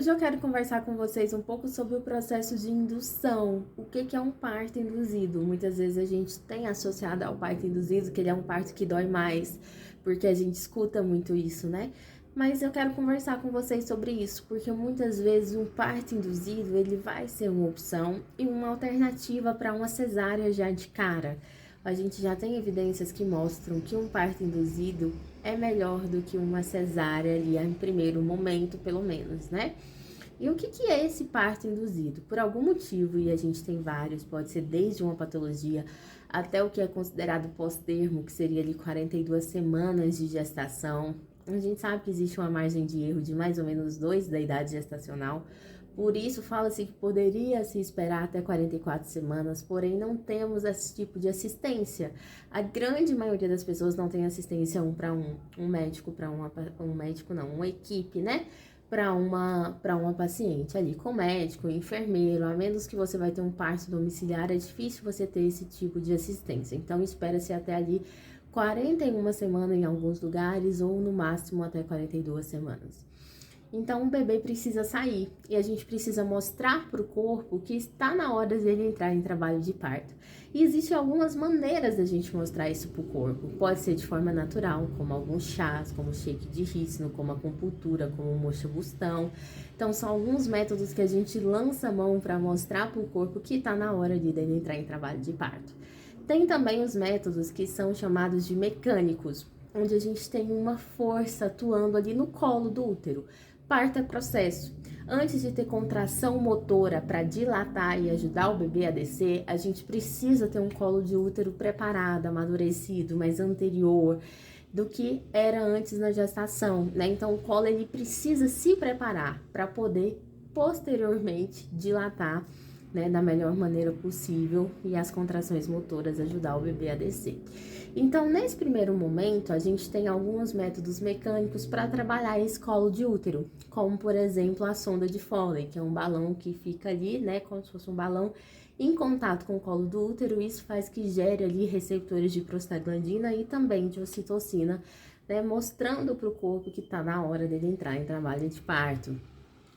Hoje eu quero conversar com vocês um pouco sobre o processo de indução. O que é um parto induzido? Muitas vezes a gente tem associado ao parto induzido que ele é um parto que dói mais, porque a gente escuta muito isso, né? Mas eu quero conversar com vocês sobre isso, porque muitas vezes um parto induzido ele vai ser uma opção e uma alternativa para uma cesárea já de cara. A gente já tem evidências que mostram que um parto induzido é melhor do que uma cesárea ali em primeiro momento, pelo menos, né? E o que é esse parto induzido? Por algum motivo, e a gente tem vários, pode ser desde uma patologia até o que é considerado pós-termo, que seria ali 42 semanas de gestação. A gente sabe que existe uma margem de erro de mais ou menos 2 da idade gestacional, por isso fala-se que poderia se esperar até 44 semanas, porém não temos esse tipo de assistência. A grande maioria das pessoas não tem assistência um para um médico para uma equipe, né? Para uma paciente ali com médico, enfermeiro, a menos que você vai ter um parto domiciliar, é difícil você ter esse tipo de assistência. Então espera-se até ali 41 semanas em alguns lugares ou no máximo até 42 semanas. Então, o bebê precisa sair e a gente precisa mostrar para o corpo que está na hora dele entrar em trabalho de parto. E existem algumas maneiras da gente mostrar isso para o corpo. Pode ser de forma natural, como alguns chás, como shake de rícino, como acupuntura, como moxa bustão. Então, são alguns métodos que a gente lança a mão para mostrar para o corpo que está na hora dele entrar em trabalho de parto. Tem também os métodos que são chamados de mecânicos, onde a gente tem uma força atuando ali no colo do útero. Parto é processo. Antes de ter contração motora para dilatar e ajudar o bebê a descer, a gente precisa ter um colo de útero preparado, amadurecido, mais anterior do que era antes na gestação, né? Então o colo ele precisa se preparar para poder posteriormente dilatar, né, da melhor maneira possível e as contrações motoras ajudar o bebê a descer. Então, nesse primeiro momento, a gente tem alguns métodos mecânicos para trabalhar esse colo de útero, como, por exemplo, a sonda de Foley, que é um balão que fica ali, né, como se fosse um balão em contato com o colo do útero. Isso faz que gere ali receptores de prostaglandina e também de ocitocina, né, mostrando para o corpo que está na hora dele entrar em trabalho de parto.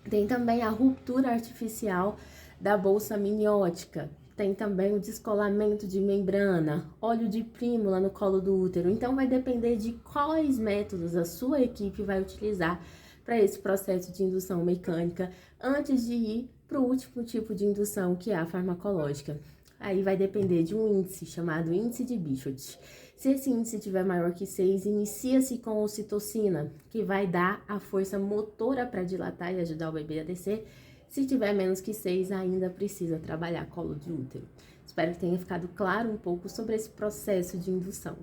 Tem também a ruptura artificial da bolsa amniótica. Tem também o descolamento de membrana, óleo de prímula no colo do útero. Então, vai depender de quais métodos a sua equipe vai utilizar para esse processo de indução mecânica antes de ir para o último tipo de indução, que é a farmacológica. Aí vai depender de um índice chamado índice de Bichat. Se esse índice tiver maior que 6, inicia-se com ocitocina, que vai dar a força motora para dilatar e ajudar o bebê a descer. Se tiver menos que 6, ainda precisa trabalhar colo de útero. Espero que tenha ficado claro um pouco sobre esse processo de indução.